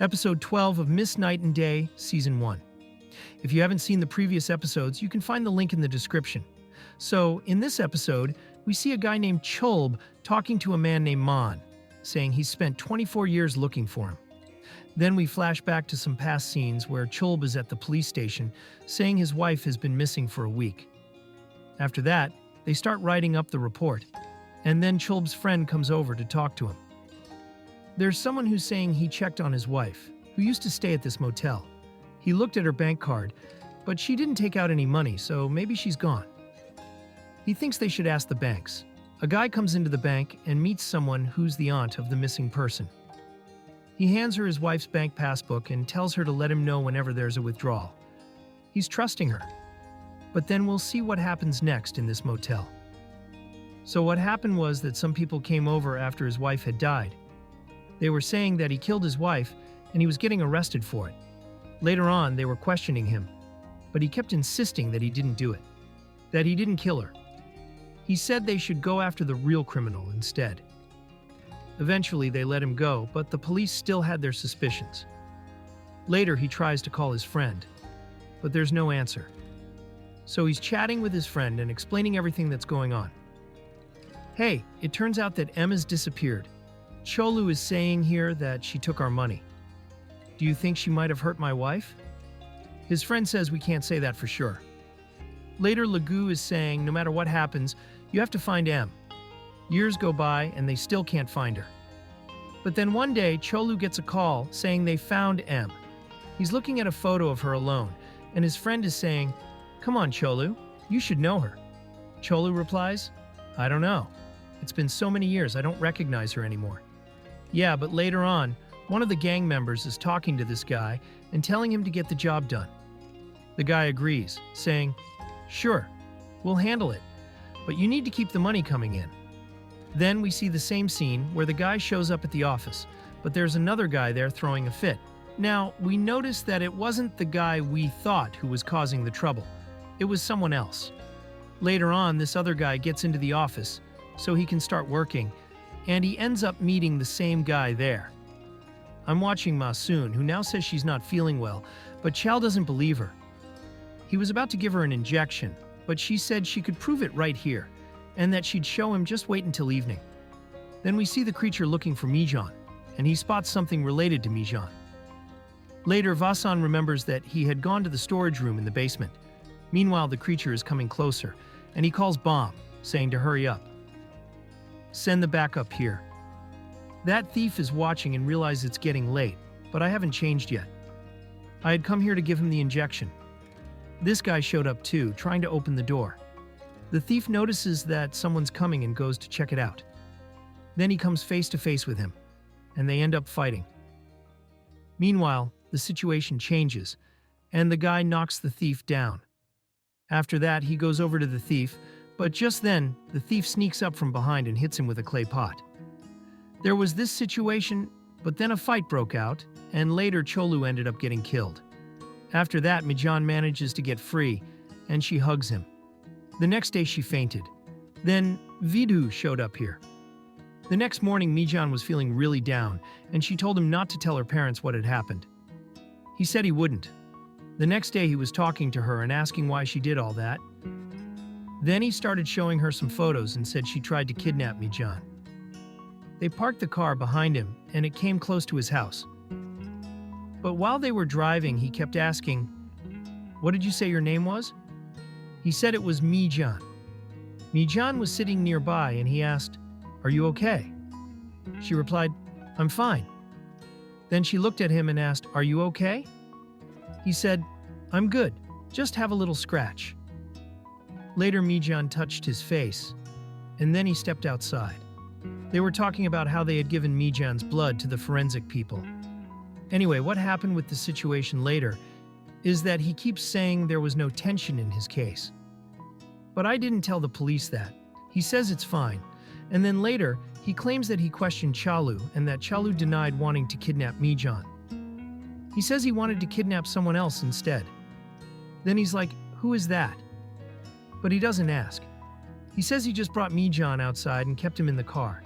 Episode 12 of Miss Night and Day, Season 1. If you haven't seen the previous episodes, you can find the link in the description. So, in this episode, we see a guy named 𝗖𝗿 talking to a man named 만, saying he's spent 24 years looking for him. Then we flash back to some past scenes where 𝗖𝗿 is at the police station, saying his wife has been missing for a week. After that, they start writing up the report, and then 𝗖𝗿's friend comes over to talk to him. There's someone who's saying he checked on his wife, who used to stay at this motel. He looked at her bank card, but she didn't take out any money, so maybe she's gone. He thinks they should ask the banks. A guy comes into the bank and meets someone who's the aunt of the missing person. He hands her his wife's bank passbook and tells her to let him know whenever there's a withdrawal. He's trusting her. But then we'll see what happens next in this motel. So what happened was that some people came over after his wife had died. They were saying that he killed his wife and he was getting arrested for it. Later on, they were questioning him, but he kept insisting that he didn't do it, that he didn't kill her. He said they should go after the real criminal instead. Eventually, they let him go, but the police still had their suspicions. Later, he tries to call his friend, but there's no answer. So he's chatting with his friend and explaining everything that's going on. Hey, it turns out that Emma's disappeared. 𝗖𝗿 is saying here that she took our money. Do you think she might have hurt my wife? His friend says we can't say that for sure. Later, 𝗍 is saying no matter what happens, you have to find Em. Years go by and they still can't find her. But then one day, 𝗖𝗿 gets a call saying they found Em. He's looking at a photo of her alone, and his friend is saying, "Come on, 𝗖𝗿, you should know her." 𝗖𝗿 replies, "I don't know. It's been so many years I don't recognize her anymore." Yeah, but later on, one of the gang members is talking to this guy and telling him to get the job done. The guy agrees, saying, "Sure, we'll handle it, but you need to keep the money coming in." Then we see the same scene where the guy shows up at the office, but there's another guy there throwing a fit. Now, we notice that it wasn't the guy we thought who was causing the trouble. It was someone else. Later on, this other guy gets into the office so he can start working, and he ends up meeting the same guy there. I'm watching 𝗎, who now says she's not feeling well, but 𝗖𝗿 doesn't believe her. He was about to give her an injection, but she said she could prove it right here, and that she'd show him just wait until evening. Then we see the creature looking for 𝗎, and he spots something related to 𝗎. Later, 𝗎 remembers that he had gone to the storage room in the basement. Meanwhile, the creature is coming closer, and he calls 𝗏, saying to hurry up. Send the backup here. That thief is watching and realizes it's getting late, but I haven't changed yet. I had come here to give him the injection. This guy showed up too, trying to open the door. The thief notices that someone's coming and goes to check it out. Then he comes face to face with him, and they end up fighting. Meanwhile, the situation changes, and the guy knocks the thief down. After that, he goes over to the thief, but just then, the thief sneaks up from behind and hits him with a clay pot. There was this situation, but then a fight broke out, and later 𝗖𝗿 ended up getting killed. After that, 𝗎𝗏 manages to get free, and she hugs him. The next day she fainted. Then 𝗍𝗷 showed up here. The next morning, 𝗎𝗏 was feeling really down, and she told him not to tell her parents what had happened. He said he wouldn't. The next day he was talking to her and asking why she did all that. Then he started showing her some photos and said she tried to kidnap 𝗎𝗏. They parked the car behind him, and it came close to his house. But while they were driving, he kept asking, "What did you say your name was?" He said it was 𝗎𝗏. 𝗎𝗏 was sitting nearby, and he asked, "Are you okay?" She replied, "I'm fine." Then she looked at him and asked, "Are you okay?" He said, "I'm good, just have a little scratch." Later, 𝗎𝗏 touched his face, and then he stepped outside. They were talking about how they had given 𝗎𝗏's blood to the forensic people. Anyway, what happened with the situation later is that he keeps saying there was no tension in his case. But I didn't tell the police that. He says it's fine, and then later, he claims that he questioned 𝗖𝗿 and that 𝗖𝗿 denied wanting to kidnap 𝗎𝗏. He says he wanted to kidnap someone else instead. Then he's like, "Who is that?" But he doesn't ask. He says he just brought 𝗎𝗏 outside and kept him in the car.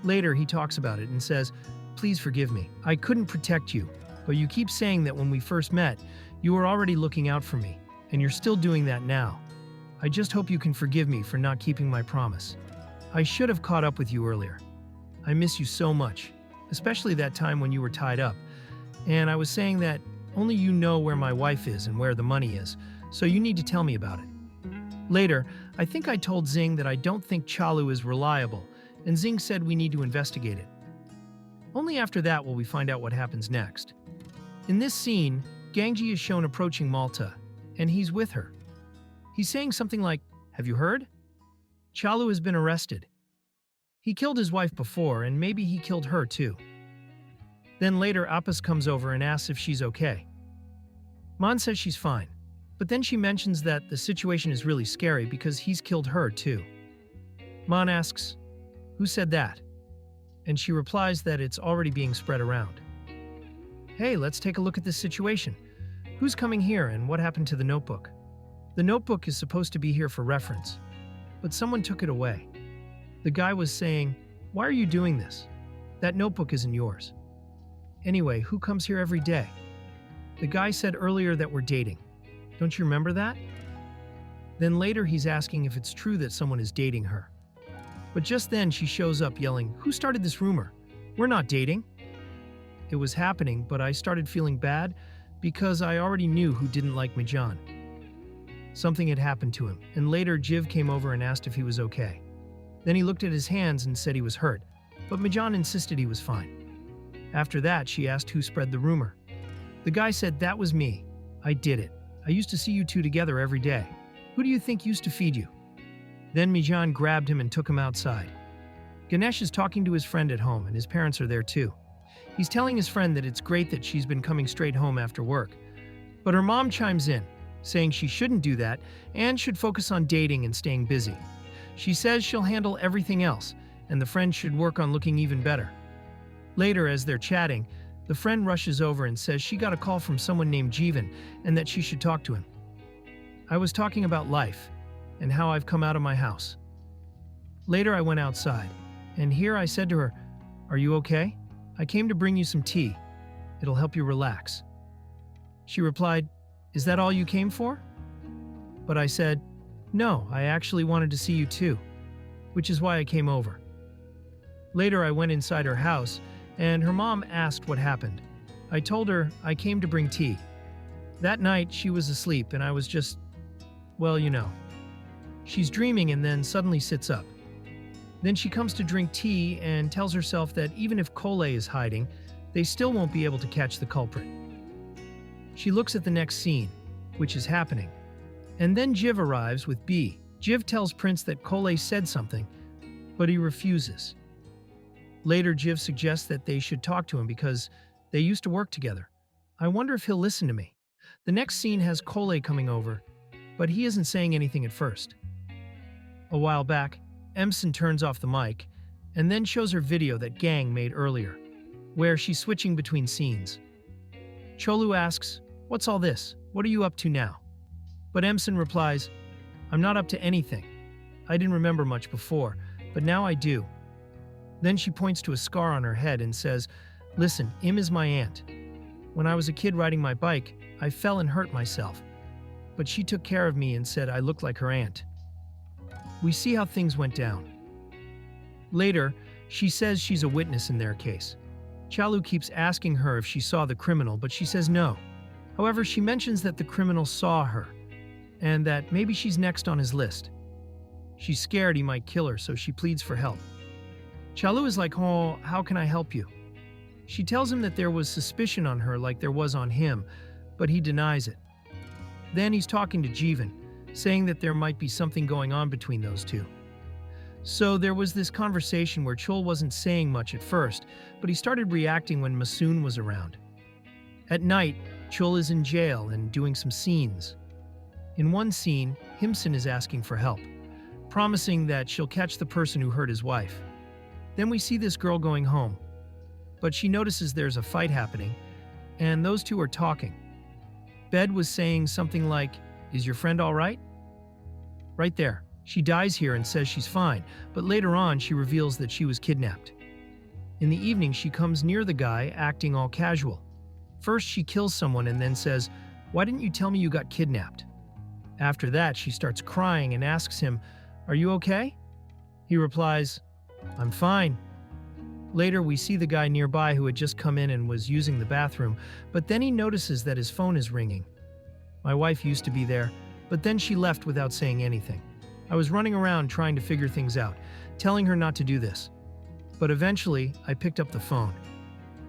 Later, he talks about it and says, please forgive me. I couldn't protect you, but you keep saying that when we first met, you were already looking out for me, and you're still doing that now. I just hope you can forgive me for not keeping my promise. I should have caught up with you earlier. I miss you so much, especially that time when you were tied up. And I was saying that only you know where my wife is and where the money is, so you need to tell me about it. Later, I think I told Xing that I don't think 𝗤𝗨 is reliable, and Xing said we need to investigate it. Only after that will we find out what happens next. In this scene, Gangji is shown approaching Malta, and he's with her. He's saying something like, "Have you heard? 𝗤𝗨 has been arrested. He killed his wife before, and maybe he killed her too." Then later, 𝗍𝗶 comes over and asks if she's okay. Man says she's fine, but then she mentions that the situation is really scary because he's killed her too. Man asks, "Who said that?" And she replies that it's already being spread around. Hey, let's take a look at this situation. Who's coming here and what happened to the notebook? The notebook is supposed to be here for reference, but someone took it away. The guy was saying, "Why are you doing this? That notebook isn't yours." Anyway, who comes here every day? The guy said earlier that we're dating. Don't you remember that? Then later he's asking if it's true that someone is dating her. But just then she shows up yelling, "Who started this rumor? We're not dating." It was happening, but I started feeling bad because I already knew who didn't like Mijan. Something had happened to him, and later Jiv came over and asked if he was okay. Then he looked at his hands and said he was hurt, but Mijan insisted he was fine. After that, she asked who spread the rumor. The guy said, "That was me. I did it. I used to see you two together every day. Who do you think used to feed you?" Then Mijan grabbed him and took him outside. Ganesh is talking to his friend at home, and his parents are there too. He's telling his friend that it's great that she's been coming straight home after work. But her mom chimes in, saying she shouldn't do that and should focus on dating and staying busy. She says she'll handle everything else, and the friend should work on looking even better. Later, as they're chatting, the friend rushes over and says she got a call from someone named Jeevan and that she should talk to him. I was talking about life and how I've come out of my house. Later, I went outside, and here I said to her, "Are you okay? I came to bring you some tea. It'll help you relax." She replied, "Is that all you came for?" But I said, "No, I actually wanted to see you too, which is why I came over." Later, I went inside her house, and her mom asked what happened. I told her I came to bring tea. That night, she was asleep, and I was just, well, you know. She's dreaming and then suddenly sits up. Then she comes to drink tea and tells herself that even if 𝗏𝗍 is hiding, they still won't be able to catch the culprit. She looks at the next scene, which is happening. And then Jiv arrives with B. Jiv tells Prince that 𝗏𝗍 said something, but he refuses. Later, Jiv suggests that they should talk to him because they used to work together. I wonder if he'll listen to me. The next scene has 𝗏𝗍 coming over, but he isn't saying anything at first. A while back, 𝗵𝗀 turns off the mic and then shows her video that Gang made earlier, where she's switching between scenes. 𝗤𝗨 asks, "What's all this? What are you up to now?" But 𝗵𝗀 replies, "I'm not up to anything. I didn't remember much before, but now I do." Then she points to a scar on her head and says, "Listen, Im is my aunt. When I was a kid riding my bike, I fell and hurt myself. But she took care of me and said I looked like her aunt." We see how things went down. Later, she says she's a witness in their case. 𝗤𝗨 keeps asking her if she saw the criminal, but she says no. However, she mentions that the criminal saw her, and that maybe she's next on his list. She's scared he might kill her, so she pleads for help. 𝗤𝗨 is like, "Oh, how can I help you?" She tells him that there was suspicion on her like there was on him, but he denies it. Then he's talking to Jeevan, saying that there might be something going on between those two. So there was this conversation where 𝗤𝗨 wasn't saying much at first, but he started reacting when Masoon was around. At night, 𝗤𝗨 is in jail and doing some scenes. In one scene, 𝗵𝗀 is asking for help, promising that she'll catch the person who hurt his wife. Then we see this girl going home, but she notices there's a fight happening, and those two are talking. Baek was saying something like, "Is your friend all right?" Right there, she dies here and says she's fine, but later on she reveals that she was kidnapped. In the evening, she comes near the guy, acting all casual. First, she kills someone and then says, "Why didn't you tell me you got kidnapped?" After that, she starts crying and asks him, "Are you okay?" He replies, "I'm fine." Later, we see the guy nearby who had just come in and was using the bathroom, but then he notices that his phone is ringing. My wife used to be there, but then she left without saying anything. I was running around trying to figure things out, telling her not to do this. But eventually, I picked up the phone.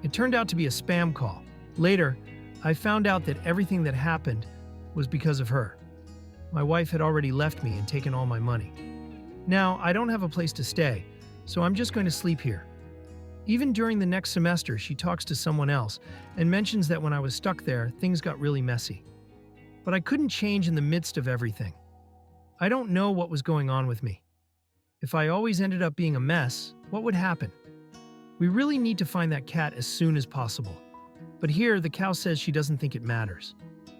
It turned out to be a spam call. Later, I found out that everything that happened was because of her. My wife had already left me and taken all my money. Now, I don't have a place to stay, so I'm just going to sleep here. Even during the next semester, she talks to someone else and mentions that when I was stuck there, things got really messy. But I couldn't change in the midst of everything. I don't know what was going on with me. If I always ended up being a mess, what would happen? We really need to find that cat as soon as possible. But here, the cow says she doesn't think it matters.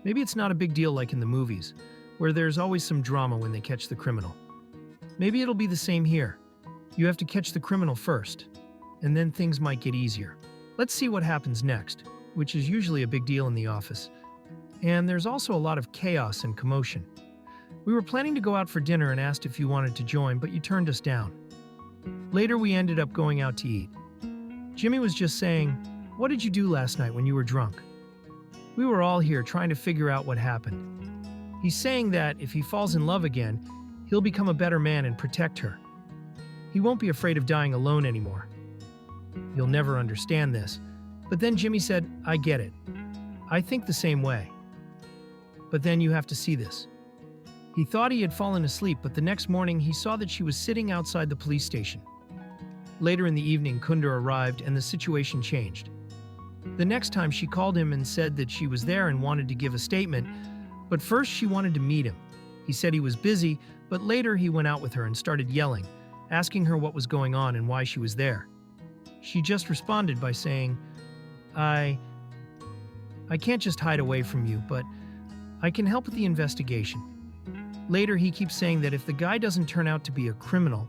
Maybe it's not a big deal like in the movies, where there's always some drama when they catch the criminal. Maybe it'll be the same here. You have to catch the criminal first, and then things might get easier. Let's see what happens next, which is usually a big deal in the office. And there's also a lot of chaos and commotion. We were planning to go out for dinner and asked if you wanted to join, but you turned us down. Later, we ended up going out to eat. Jimmy was just saying, "What did you do last night when you were drunk?" We were all here trying to figure out what happened. He's saying that if he falls in love again, he'll become a better man and protect her. He won't be afraid of dying alone anymore. You'll never understand this. But then Jimmy said, "I get it. I think the same way." But then you have to see this. He thought he had fallen asleep, but the next morning he saw that she was sitting outside the police station. Later in the evening, Kunder arrived and the situation changed. The next time she called him and said that she was there and wanted to give a statement, but first she wanted to meet him. He said he was busy, but later he went out with her and started yelling, asking her what was going on and why she was there. She just responded by saying, I can't just hide away from you, but I can help with the investigation." Later, he keeps saying that if the guy doesn't turn out to be a criminal,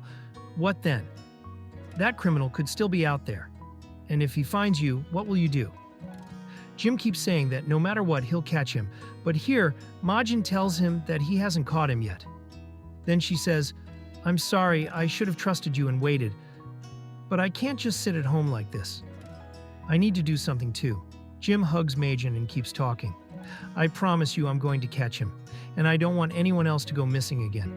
what then? That criminal could still be out there. And if he finds you, what will you do? Jim keeps saying that no matter what, he'll catch him, but here, Majin tells him that he hasn't caught him yet. Then she says, "I'm sorry, I should have trusted you and waited, but I can't just sit at home like this. I need to do something too." Jim hugs Majin and keeps talking. "I promise you I'm going to catch him, and I don't want anyone else to go missing again."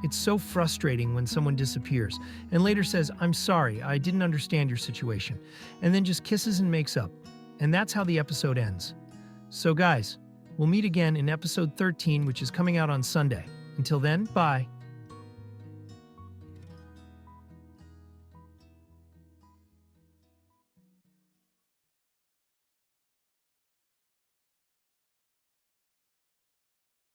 It's so frustrating when someone disappears, and later says, "I'm sorry, I didn't understand your situation," and then just kisses and makes up. And that's how the episode ends. So guys, we'll meet again in episode 13, which is coming out on Sunday. Until then, bye.